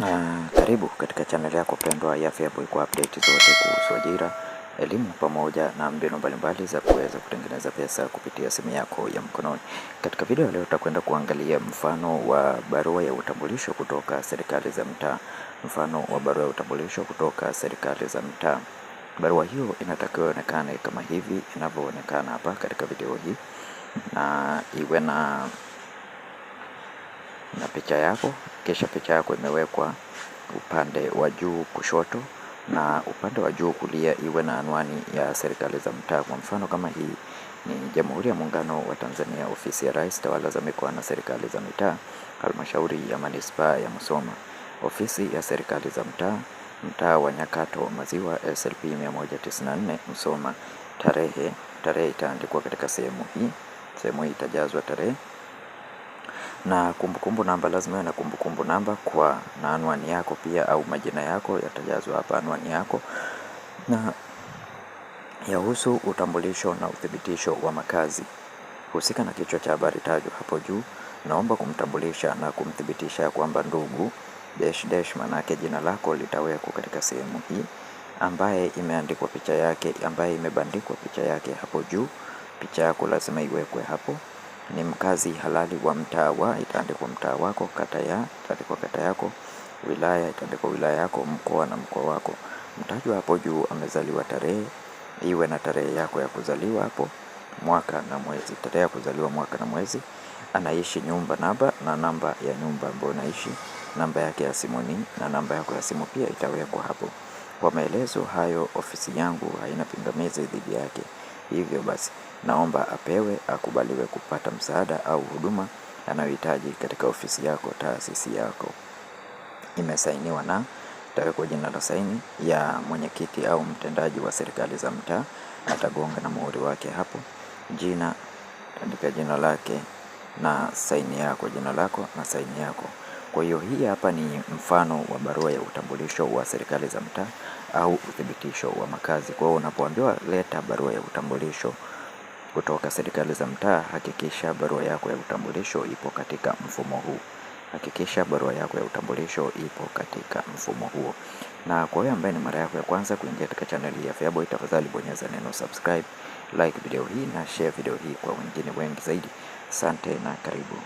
Karibu katika channel yako pendwa ya Feaboy kwa update zote kuhusu ajira, elimu pamoja na mbinu mbalimbali za kuweza kutengeneza pesa kupitia simu yako ya mkononi. Katika video leo tutakwenda kuangalia mfano wa barua ya utambulisho kutoka serikali za mtaa. Mfano wa barua ya utambulisho kutoka serikali za mtaa. Barua hiyo inatakiwa ionekane kama hivi inavyoonekana hapa katika video hii, na iwe na picha yako, kisha picha yako imewekwa upande wa juu kushoto na upande wa juu kulia iwe na anwani ya serikali za mtaa. Kwa mfano kama hii ni Jamhuri ya Muungano wa Tanzania, Ofisi ya Rais, Tawala za Mikoa na Serikali za Mitaa, Halmashauri ya Manispaa ya Musoma, Ofisi ya Serikali za Mtaa, Mtaa wa Nyakato Maziwa, SLP 194 Musoma. Tarehe itaandikwa katika sehemu hii itajazwa tarehe, na kumbukumbu namba lazima iwe na kumbukumbu namba na anwani yako pia, au majina yako yatajazwa hapa, anwani yako, na yahusu utambulisho na uthibitisho wa makazi. Husika na kichwa cha habari tajwa hapo juu. Naomba kumtambulisha na kumthibitisha kwamba ndugu manake jina lako litawekwa katika sehemu hii, ambaye imeandikwa picha yake, ambaye imebandikwa picha yake hapo juu. Picha yako lazima iwekwe hapo. Ni mkazi halali wa mtaa wa, itaandikwa mtaa wako, itaandikwa kata yako, wilaya itaandikwa wilaya yako, mkoa na mkoa wako. Mtajwa hapo juu amezaliwa tarehe, iwe na tarehe yako ya kuzaliwa hapo, mwaka na mwezi, tarehe ya kuzaliwa, mwaka na mwezi. Anaishi nyumba, namba na namba ya nyumba ambayo anaishi, namba yake ya simu na namba yako ya simu pia itawekwa hapo. Kwa maelezo hayo, ofisi yangu haina pingamizi dhidi yake. Hivyo basi naomba akubaliwe kupata msaada au huduma anayohitaji katika ofisi yako, taasisi yako. Imesainiwa na itawekwa jina la saini ya mwenyekiti au mtendaji wa serikali za mtaa, atagonga na muhuri wake hapo. Jina, andika jina lake na saini yako, jina lako na saini yako. Kwa hiyo hii hapa ni mfano wa barua ya utambulisho wa serikali za mtaa au uthibitisho wa makazi. Kwa hiyo unapoambiwa leta barua ya utambulisho kutoka serikali za mtaa, hakikisha barua yako ya utambulisho ipo katika mfumo huu. Hakikisha barua yako ya utambulisho ipo katika mfumo huo. Na kwa hiyo ambaye ni mara yako ya kwanza kuingia katika channel ya Feaboy, tafadhali bonyeza neno subscribe, like video hii na share video hii kwa wengine wengi zaidi. Asante na karibu.